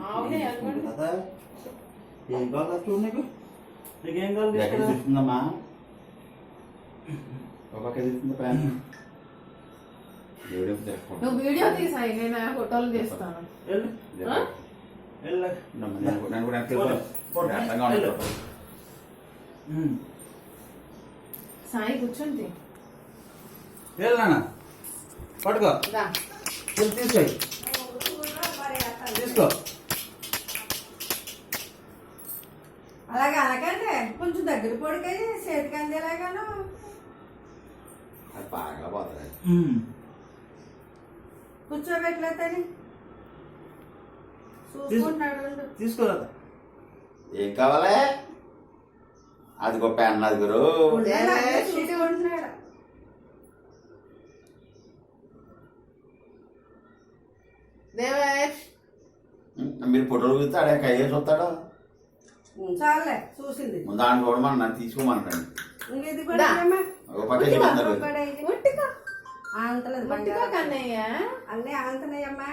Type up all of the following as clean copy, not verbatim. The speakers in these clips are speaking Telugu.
కదా ఏం కావాలి చూడు నీకు నీకేం కావాలి ఎక్కడ తీస్తుందమ్మా ఒక తీస్తుంది ప్యాన్ నువ్వు వీడియో తీసాయి నేను ఫోటోలు తీస్తాను. సాయి కూర్చుంది వెళ్ళనా పట్టుకో తీసుకో తీసుకో అలాగే అనకంటే కొంచెం దగ్గర పొడికాయ చేతికి అందేలాగాను అది బాగా పోతుంది కూర్చోబెట్టలేదని చూసుకుంటాడు. తీసుకోరాదా ఏం కావాలి అదిగో పెన్ అది గురు చూసుకుంటున్నాడు. దేవేష్ మీరు ఫోటోలు చూస్తాడే కయ్యే చూస్తాడు చాలే చూసింది ముందు ఆయన చూడమని నన్ను తీసుకోమనండి ఇంకేది కూడా ఒక పక్క చూడండి ఆంతలేదు కన్నయ్య అన్నీ ఆంతనయ్యమ్మా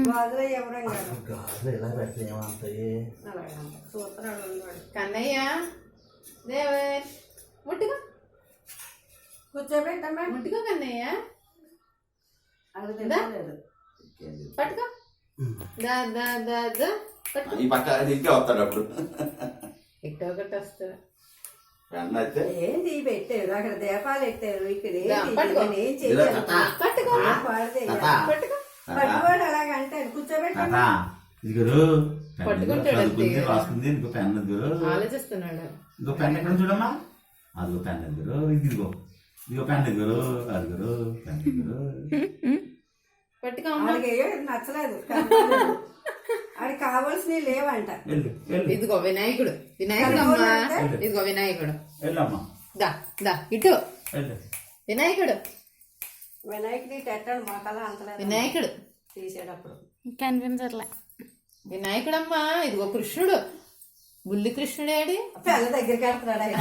గాజులో ఎవరం కాదు గాజులు ఎలా పెడితే ఏమంటాయి అలాగే చూస్తున్నాడు ఉన్నాడు. కన్నయ్య దేవేష్ ముట్టిగా కూర్చోబెట్టమ్మా ముట్టిగా కన్నయ్య అది తెలియలేదు. పట్టుకో దా దా దా దా పట్టుకో. ఈ పక్క ఇంకే వస్తాడు అప్పుడు ఇట్టో ఒకటి వస్తుంది. పెన్ అయితే ఏంటి పెట్టారు అక్కడ దీపాలు పెట్టారు ఇక్కడ దా, పట్టుకో. ఏం చేయాలి పట్టుకో పట్టుకో పట్టుకోడు అలాగ అంటాడు కూర్చోబెట్టమ్మా ఇదిగురు పట్టుకుంటాడు అంతే. రాసుకుంది ఇంకో పెన్ గురు ఆలోచిస్తున్నాడు. ఇంకో పెన్ ఎక్కడ చూడమ్మా అదిగో పెన్ గురు ఇదిగో ఇదిగో పెన్ గురు అదిగురు పెన్ గురు పట్టుకో అమ్మ. వాళ్ళకి నచ్చలేదు ఆడికి కావాల్సినవి లేవంట. వెళ్ళు వెళ్ళు ఇదిగో వినాయకుడు వినాయకుడు అమ్మా. ఇదిగో వినాయకుడు వెళ్ళమ్మా దా దా ఇటు వెళ్ళు వినాయకుడు వినాయకుడి పెట్టాడు మొక్కలా అంతలేదు వినాయకుడు తీసేటప్పుడు కనిపించట్లే. వినాయకుడమ్మా. ఇదిగో కృష్ణుడు బుల్లి కృష్ణుడేడి పిల్ల దగ్గరికి వెళ్తున్నాడు ఆయన